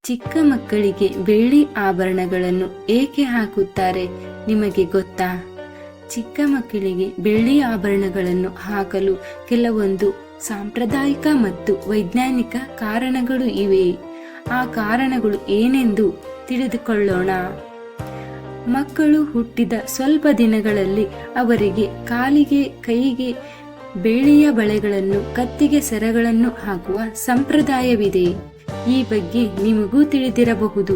ಚಿಕ್ಕ ಮಕ್ಕಳಿಗೆ ಬೆಳ್ಳಿ ಆಭರಣಗಳನ್ನು ಏಕೆ ಹಾಕುತ್ತಾರೆ ನಿಮಗೆ ಗೊತ್ತಾ? ಚಿಕ್ಕ ಮಕ್ಕಳಿಗೆ ಬೆಳ್ಳಿ ಆಭರಣಗಳನ್ನು ಹಾಕಲು ಕೆಲವೊಂದು ಸಾಂಪ್ರದಾಯಿಕ ಮತ್ತು ವೈಜ್ಞಾನಿಕ ಕಾರಣಗಳು ಇವೆ. ಆ ಕಾರಣಗಳು ಏನೆಂದು ತಿಳಿದುಕೊಳ್ಳೋಣ. ಮಕ್ಕಳು ಹುಟ್ಟಿದ ಸ್ವಲ್ಪ ದಿನಗಳಲ್ಲಿ ಅವರಿಗೆ ಕಾಲಿಗೆ, ಕೈಗೆ ಬೆಳ್ಳಿಯ ಬಳೆಗಳನ್ನು, ಕತ್ತಿಗೆ ಸರಗಳನ್ನು ಹಾಕುವ ಸಂಪ್ರದಾಯವಿದೆ. ಈ ಬಗ್ಗೆ ನಿಮಗೂ ತಿಳಿದಿರಬಹುದು.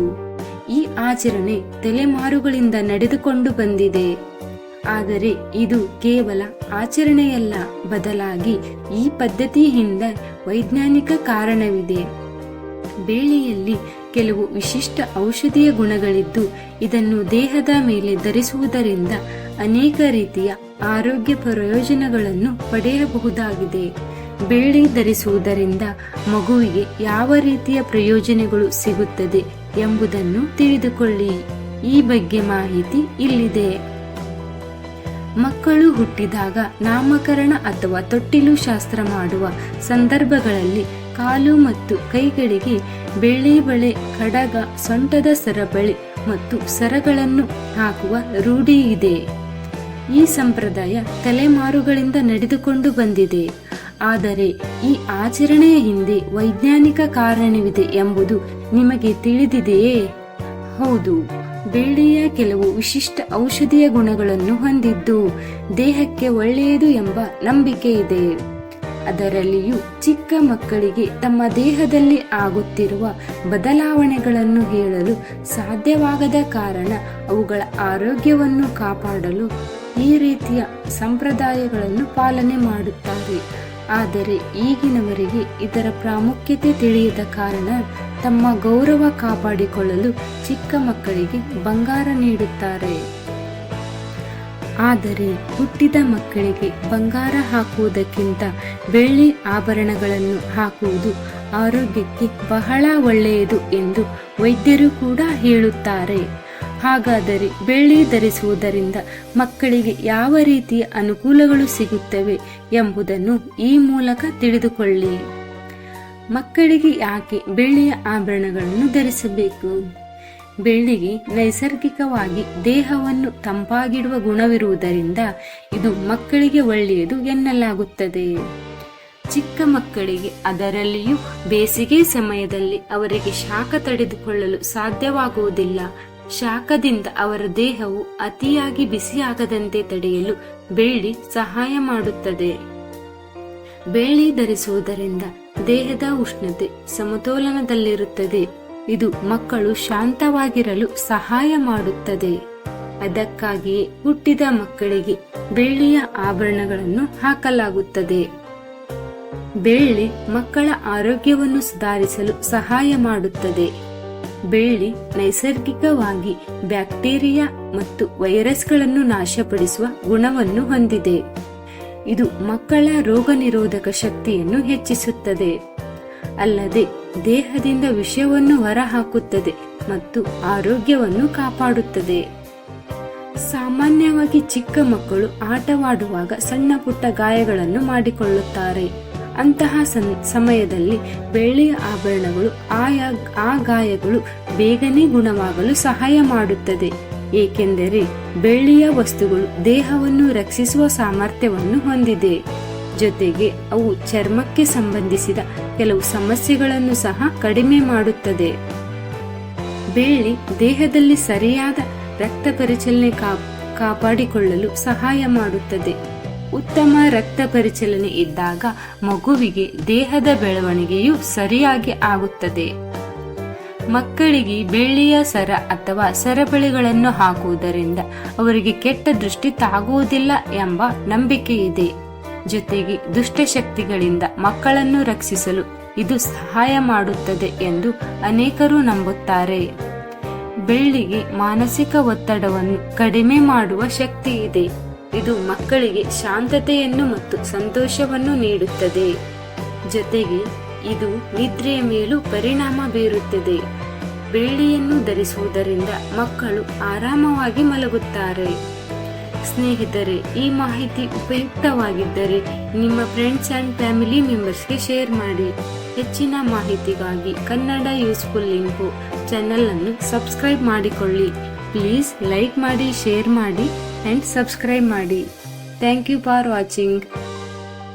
ಈ ಆಚರಣೆ ತಲೆಮಾರುಗಳಿಂದ ನಡೆದುಕೊಂಡು ಬಂದಿದೆ. ಆದರೆ ಇದು ಕೇವಲ ಆಚರಣೆಯಲ್ಲ, ಬದಲಾಗಿ ಈ ಪದ್ಧತಿಯ ಹಿಂದೆ ವೈಜ್ಞಾನಿಕ ಕಾರಣವಿದೆ. ಬೆಳ್ಳಿಯಲ್ಲಿ ಕೆಲವು ವಿಶಿಷ್ಟ ಔಷಧೀಯ ಗುಣಗಳಿದ್ದು, ಇದನ್ನು ದೇಹದ ಮೇಲೆ ಧರಿಸುವುದರಿಂದ ಅನೇಕ ರೀತಿಯ ಆರೋಗ್ಯ ಪ್ರಯೋಜನಗಳನ್ನು ಪಡೆಯಬಹುದಾಗಿದೆ. ಬೆಳ್ಳಿ ಧರಿಸುವುದರಿಂದ ಮಗುವಿಗೆ ಯಾವ ರೀತಿಯ ಪ್ರಯೋಜನಗಳು ಸಿಗುತ್ತದೆ ಎಂಬುದನ್ನು ತಿಳಿದುಕೊಳ್ಳಿ. ಈ ಬಗ್ಗೆ ಮಾಹಿತಿ ಇಲ್ಲಿದೆ. ಮಕ್ಕಳು ಹುಟ್ಟಿದಾಗ ನಾಮಕರಣ ಅಥವಾ ತೊಟ್ಟಿಲು ಶಾಸ್ತ್ರ ಮಾಡುವ ಸಂದರ್ಭಗಳಲ್ಲಿ ಕಾಲು ಮತ್ತು ಕೈಗಳಿಗೆ ಬೆಳ್ಳಿ ಬಳೆ, ಕಡಗ, ಸೊಂಟದ ಸರಬಳಿ ಮತ್ತು ಸರಗಳನ್ನು ಹಾಕುವ ರೂಢಿ ಇದೆ. ಈ ಸಂಪ್ರದಾಯ ತಲೆಮಾರುಗಳಿಂದ ನಡೆದುಕೊಂಡು ಬಂದಿದೆ. ಆದರೆ ಈ ಆಚರಣೆಯ ಹಿಂದೆ ವೈಜ್ಞಾನಿಕ ಕಾರಣವಿದೆ ಎಂಬುದು ನಿಮಗೆ ತಿಳಿದಿದೆಯೇ? ಹೌದು, ಬೆಳ್ಳಿಯ ಕೆಲವು ವಿಶಿಷ್ಟ ಔಷಧೀಯ ಗುಣಗಳನ್ನು ಹೊಂದಿದ್ದು ದೇಹಕ್ಕೆ ಒಳ್ಳೆಯದು ಎಂಬ ನಂಬಿಕೆ ಇದೆ. ಅದರಲ್ಲಿಯೂ ಚಿಕ್ಕ ಮಕ್ಕಳಿಗೆ ತಮ್ಮ ದೇಹದಲ್ಲಿ ಆಗುತ್ತಿರುವ ಬದಲಾವಣೆಗಳನ್ನು ಹೇಳಲು ಸಾಧ್ಯವಾಗದ ಕಾರಣ ಅವುಗಳ ಆರೋಗ್ಯವನ್ನು ಕಾಪಾಡಲು ಈ ರೀತಿಯ ಸಂಪ್ರದಾಯಗಳನ್ನು ಪಾಲನೆ ಮಾಡುತ್ತಾರೆ. ಆದರೆ ಈಗಿನವರಿಗೆ ಇದರ ಪ್ರಾಮುಖ್ಯತೆ ತಿಳಿಯದ ಕಾರಣ ತಮ್ಮ ಗೌರವ ಕಾಪಾಡಿಕೊಳ್ಳಲು ಚಿಕ್ಕ ಮಕ್ಕಳಿಗೆ ಬಂಗಾರ ನೀಡುತ್ತಾರೆ. ಆದರೆ ಹುಟ್ಟಿದ ಮಕ್ಕಳಿಗೆ ಬಂಗಾರ ಹಾಕುವುದಕ್ಕಿಂತ ಬೆಳ್ಳಿ ಆಭರಣಗಳನ್ನು ಹಾಕುವುದು ಆರೋಗ್ಯಕ್ಕೆ ಬಹಳ ಒಳ್ಳೆಯದು ಎಂದು ವೈದ್ಯರು ಕೂಡ ಹೇಳುತ್ತಾರೆ. ಹಾಗಾದರೆ ಬೆಳ್ಳಿ ಧರಿಸುವುದರಿಂದ ಮಕ್ಕಳಿಗೆ ಯಾವ ರೀತಿಯ ಅನುಕೂಲಗಳು ಸಿಗುತ್ತವೆ ಎಂಬುದನ್ನು ಈ ಮೂಲಕ ತಿಳಿದುಕೊಳ್ಳಿ. ಮಕ್ಕಳಿಗೆ ಯಾಕೆ ಬೆಳ್ಳಿಯ ಆಭರಣಗಳನ್ನು ಧರಿಸಬೇಕು? ಬೆಳ್ಳಿಗೆ ನೈಸರ್ಗಿಕವಾಗಿ ದೇಹವನ್ನು ತಂಪಾಗಿಡುವ ಗುಣವಿರುವುದರಿಂದ ಇದು ಮಕ್ಕಳಿಗೆ ಒಳ್ಳೆಯದು ಎನ್ನಲಾಗುತ್ತದೆ. ಚಿಕ್ಕ ಮಕ್ಕಳಿಗೆ, ಅದರಲ್ಲಿಯೂ ಬೇಸಿಗೆ ಸಮಯದಲ್ಲಿ ಅವರಿಗೆ ಶಾಖ ತಡೆದುಕೊಳ್ಳಲು ಸಾಧ್ಯವಾಗುವುದಿಲ್ಲ. ಶಾಖದಿಂದ ಅವರ ದೇಹವು ಅತಿಯಾಗಿ ಬಿಸಿಯಾಗದಂತೆ ತಡೆಯಲು ಬೆಳ್ಳಿ ಸಹಾಯ ಮಾಡುತ್ತದೆ. ಬೆಳ್ಳಿ ಧರಿಸುವುದರಿಂದ ದೇಹದ ಉಷ್ಣತೆ ಸಮತೋಲನದಲ್ಲಿರುತ್ತದೆ. ಇದು ಮಕ್ಕಳು ಶಾಂತವಾಗಿರಲು ಸಹಾಯ ಮಾಡುತ್ತದೆ. ಅದಕ್ಕಾಗಿಯೇ ಹುಟ್ಟಿದ ಮಕ್ಕಳಿಗೆ ಬೆಳ್ಳಿಯ ಆಭರಣಗಳನ್ನು ಹಾಕಲಾಗುತ್ತದೆ. ಬೆಳ್ಳಿ ಮಕ್ಕಳ ಆರೋಗ್ಯವನ್ನು ಸುಧಾರಿಸಲು ಸಹಾಯ ಮಾಡುತ್ತದೆ. ಬೆಳ್ಳಿ ನೈಸರ್ಗಿಕವಾಗಿ ಬ್ಯಾಕ್ಟೀರಿಯಾ ಮತ್ತು ವೈರಸ್ಗಳನ್ನು ನಾಶಪಡಿಸುವ ಗುಣವನ್ನು ಹೊಂದಿದೆ. ಇದು ಮಕ್ಕಳ ರೋಗ ನಿರೋಧಕ ಶಕ್ತಿಯನ್ನು ಹೆಚ್ಚಿಸುತ್ತದೆ. ಅಲ್ಲದೆ ದೇಹದಿಂದ ವಿಷವನ್ನು ಹೊರಹಾಕುತ್ತದೆ ಮತ್ತು ಆರೋಗ್ಯವನ್ನು ಕಾಪಾಡುತ್ತದೆ. ಸಾಮಾನ್ಯವಾಗಿ ಚಿಕ್ಕ ಮಕ್ಕಳು ಆಟವಾಡುವಾಗ ಸಣ್ಣ ಪುಟ್ಟ ಗಾಯಗಳನ್ನು ಮಾಡಿಕೊಳ್ಳುತ್ತಾರೆ. ಅಂತಹ ಸಮಯದಲ್ಲಿ ಬೆಳ್ಳಿಯ ಆಭರಣಗಳು ಆ ಗಾಯಗಳು ಬೇಗನೆ ಗುಣವಾಗಲು ಸಹಾಯ ಮಾಡುತ್ತದೆ. ಏಕೆಂದರೆ ಬೆಳ್ಳಿಯ ವಸ್ತುಗಳು ದೇಹವನ್ನು ರಕ್ಷಿಸುವ ಸಾಮರ್ಥ್ಯವನ್ನು ಹೊಂದಿದೆ. ಜೊತೆಗೆ ಅವು ಚರ್ಮಕ್ಕೆ ಸಂಬಂಧಿಸಿದ ಕೆಲವು ಸಮಸ್ಯೆಗಳನ್ನು ಸಹ ಕಡಿಮೆ ಮಾಡುತ್ತದೆ. ಬೆಳ್ಳಿ ದೇಹದಲ್ಲಿ ಸರಿಯಾದ ರಕ್ತ ಪರಿಚಲನೆ ಕಾಪಾಡಿಕೊಳ್ಳಲು ಸಹಾಯ ಮಾಡುತ್ತದೆ. ಉತ್ತಮ ರಕ್ತ ಪರಿಚಲನೆ ಇದ್ದಾಗ ಮಗುವಿಗೆ ದೇಹದ ಬೆಳವಣಿಗೆಯು ಸರಿಯಾಗಿ ಆಗುತ್ತದೆ. ಮಕ್ಕಳಿಗೆ ಬೆಳ್ಳಿಯ ಸರ ಅಥವಾ ಸರಬಳಿಗಳನ್ನು ಹಾಕುವುದರಿಂದ ಅವರಿಗೆ ಕೆಟ್ಟ ದೃಷ್ಟಿ ತಾಗುವುದಿಲ್ಲ ಎಂಬ ನಂಬಿಕೆ ಇದೆ. ಜೊತೆಗೆ ದುಷ್ಟಶಕ್ತಿಗಳಿಂದ ಮಕ್ಕಳನ್ನು ರಕ್ಷಿಸಲು ಇದು ಸಹಾಯ ಮಾಡುತ್ತದೆ ಎಂದು ಅನೇಕರು ನಂಬುತ್ತಾರೆ. ಬೆಳ್ಳಿಗೆ ಮಾನಸಿಕ ಒತ್ತಡವನ್ನು ಕಡಿಮೆ ಮಾಡುವ ಶಕ್ತಿ ಇದೆ. ಇದು ಮಕ್ಕಳಿಗೆ ಶಾಂತತೆಯನ್ನು ಮತ್ತು ಸಂತೋಷವನ್ನು ನೀಡುತ್ತದೆ. ಜೊತೆಗೆ ಇದು ನಿದ್ರೆಯ ಮೇಲೂ ಪರಿಣಾಮ ಬೀರುತ್ತದೆ. ಬೆಳ್ಳಿಯನ್ನು ಧರಿಸುವುದರಿಂದ ಮಕ್ಕಳು ಆರಾಮವಾಗಿ ಮಲಗುತ್ತಾರೆ. ಸ್ನೇಹಿತರೆ, ಈ ಮಾಹಿತಿ ಉಪಯುಕ್ತವಾಗಿದ್ದರೆ ನಿಮ್ಮ ಫ್ರೆಂಡ್ಸ್ ಅಂಡ್ ಫ್ಯಾಮಿಲಿ ಮೆಂಬರ್ಸ್ಗೆ ಶೇರ್ ಮಾಡಿ. ಹೆಚ್ಚಿನ ಮಾಹಿತಿಗಾಗಿ ಕನ್ನಡ ಯೂಸ್ಫುಲ್ ಇನ್ಫೋ ಚಾನೆಲ್ ಅನ್ನು ಸಬ್ಸ್ಕ್ರೈಬ್ ಮಾಡಿಕೊಳ್ಳಿ. ಪ್ಲೀಸ್ ಲೈಕ್ ಮಾಡಿ, ಶೇರ್ ಮಾಡಿ ಅಂಡ್ ಸಬ್ಸ್ಕ್ರೈಬ್ ಮಾಡಿ. Thank you for watching.